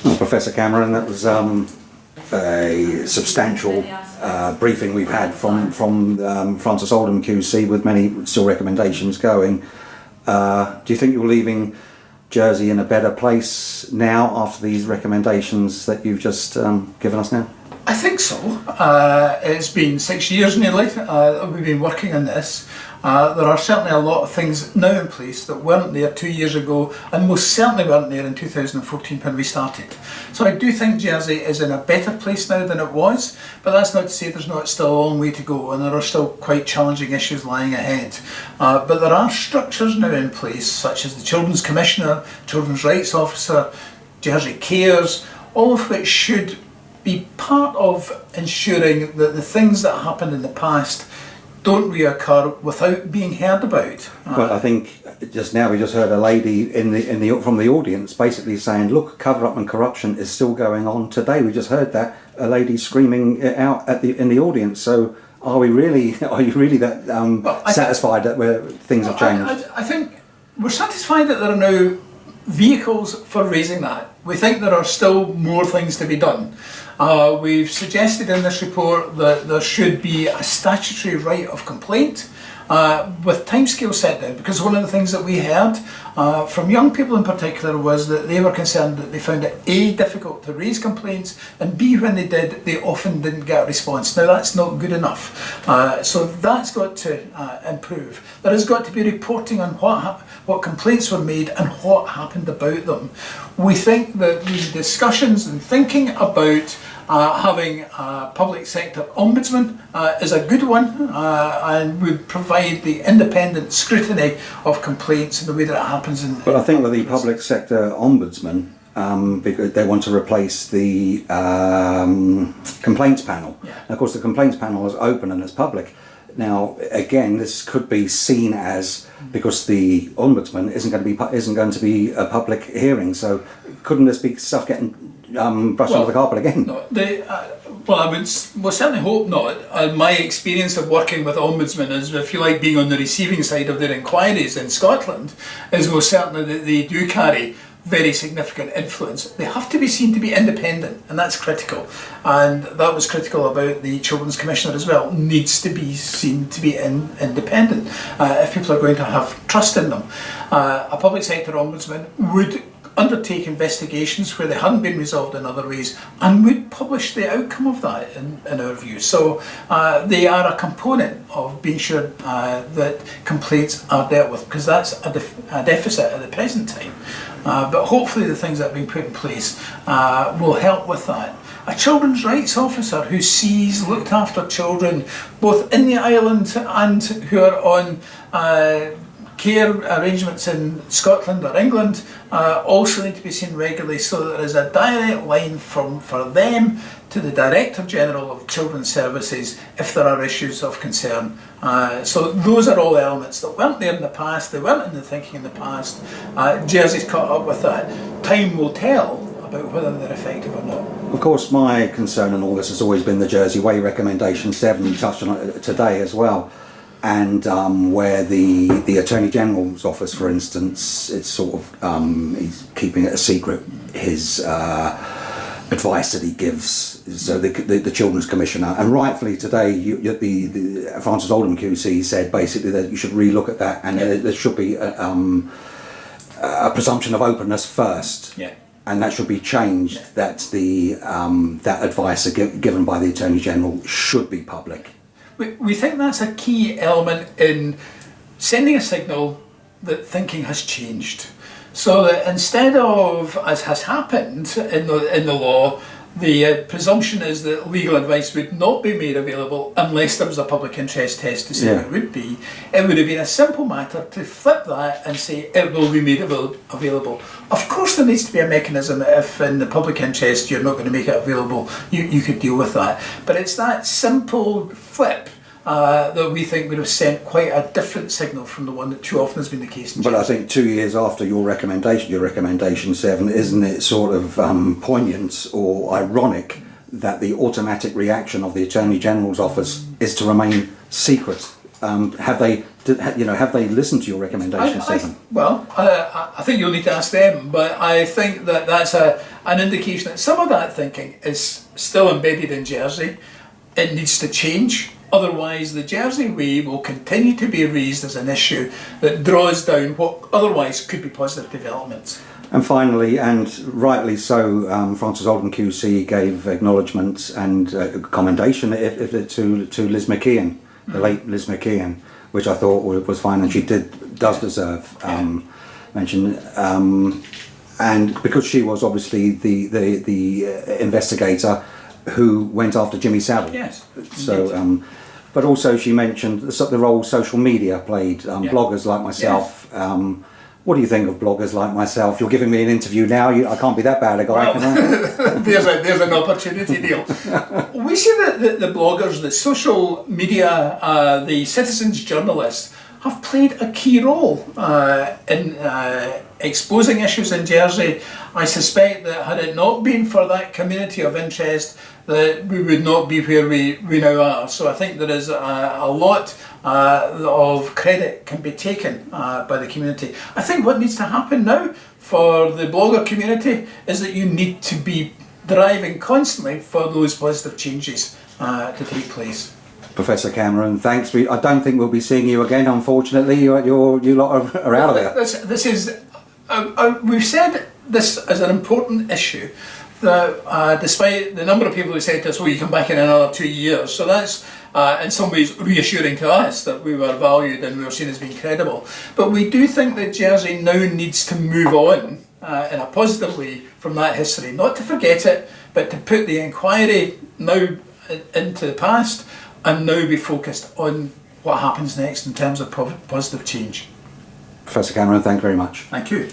Well, Professor Cameron, that was a substantial briefing we've had from Francis Oldham QC, with many still recommendations going. Do you think you're leaving Jersey in a better place now after these recommendations that you've just given us now? I think so. It's been 6 years nearly that we've been working on this. There are certainly a lot of things now in place that weren't there 2 years ago, and most certainly weren't there in 2014 when we started. So I do think Jersey is in a better place now than it was, but that's not to say there's not still a long way to go, and there are still quite challenging issues lying ahead. But there are structures now in place, such as the Children's Commissioner, Children's Rights Officer, Jersey Cares, all of which should be part of ensuring that the things that happened in the past don't reoccur without being heard about. Well, I think just now we just heard a lady from the audience basically saying, "Look, cover-up and corruption is still going on today." We just heard that, a lady screaming it out in the audience. So, are you really that satisfied that things have changed? I think we're satisfied that there are now vehicles for raising that. We think there are still more things to be done. We've suggested in this report that there should be a statutory right of complaint with timescales set down, because one of the things that we heard from young people in particular was that they were concerned that they found it A, difficult to raise complaints, and B, when they did, they often didn't get a response. Now that's not good enough, so that's got to improve. There has got to be reporting on what complaints were made and what happened about them. We think that the discussions and thinking about having a public sector ombudsman is a good one, and would provide the independent scrutiny of complaints in the way that it happens in... But I think with the public sector ombudsman, because they want to replace the complaints panel. Yeah. And of course the complaints panel is open and it's public. Now, again, this could be seen as, because the ombudsman isn't going to be a public hearing. So, couldn't this be stuff getting brushed under the carpet again? No, well, I would certainly hope not. My experience of working with ombudsmen is, if you like, being on the receiving side of their inquiries in Scotland, is most certainly that they do carry very significant influence. They have to be seen to be independent, and that's critical. And that was critical about the Children's Commissioner as well. Needs to be seen to be independent if people are going to have trust in them. A public sector ombudsman would undertake investigations where they hadn't been resolved in other ways, and would publish the outcome of that in our view. So they are a component of being sure that complaints are dealt with, because that's a deficit at the present time. But hopefully the things that have been put in place will help with that. A children's rights officer who looked after children both in the island and who are on care arrangements in Scotland or England also need to be seen regularly, so that there is a direct line for them to the Director General of Children's Services if there are issues of concern. So those are all elements that weren't there in the past, they weren't in the thinking in the past. Jersey's caught up with that. Time will tell about whether they're effective or not. Of course, my concern in all this has always been the Jersey Way Recommendation 7, you touched on it today as well. And where the Attorney General's office, for instance, it's sort of he's keeping it a secret, his advice that he gives. So the Children's Commissioner, and rightfully today, the Francis Oldham QC said basically that you should relook at that, and there should be a presumption of openness first. Yeah. And that should be changed. Yeah. That that advice given by the Attorney General should be public. We think that's a key element in sending a signal that thinking has changed. So that instead of, as has happened in the law, the presumption is that legal advice would not be made available unless there was a public interest test to say it would be. It would have been a simple matter to flip that and say it will be made available. Of course there needs to be a mechanism if in the public interest you're not going to make it available, you could deal with that. But it's that simple flip that we think would have sent quite a different signal from the one that too often has been the case in Jersey. But I think 2 years after your recommendation 7, isn't it sort of poignant or ironic that the automatic reaction of the Attorney General's office is to remain secret? Have they have they listened to your recommendation, Stephen? I think you'll need to ask them, but I think that that's an indication that some of that thinking is still embedded in Jersey. It needs to change. Otherwise, the Jersey Way will continue to be raised as an issue that draws down what otherwise could be positive developments. And finally, and rightly so, Francis Alden QC gave acknowledgement and commendation to Liz McKeon, the late Liz McKeon, which I thought was fine, and she does deserve mention. And because she was obviously the investigator who went after Jimmy Savile. Yes. So, but also she mentioned the role social media played. Bloggers like myself. Yes. What do you think of bloggers like myself? You're giving me an interview now. I can't be that bad a guy, can I? There's an opportunity, Neil. We see that the bloggers, the social media, the citizens journalists have played a key role in exposing issues in Jersey. I suspect that had it not been for that community of interest, that we would not be where we now are. So I think there is a lot of credit can be taken by the community. I think what needs to happen now for the blogger community is that you need to be driving constantly for those positive changes to take place. Professor Cameron, thanks. I don't think we'll be seeing you again, unfortunately. You lot are out of there. This is, we've said this as an important issue, that despite the number of people who said to us, well, you come back in another 2 years, so that's in some ways reassuring to us that we were valued and we were seen as being credible. But we do think that Jersey now needs to move on in a positive way from that history, not to forget it, but to put the inquiry now into the past and now be focused on what happens next in terms of positive change. Professor Cameron, thank you very much. Thank you.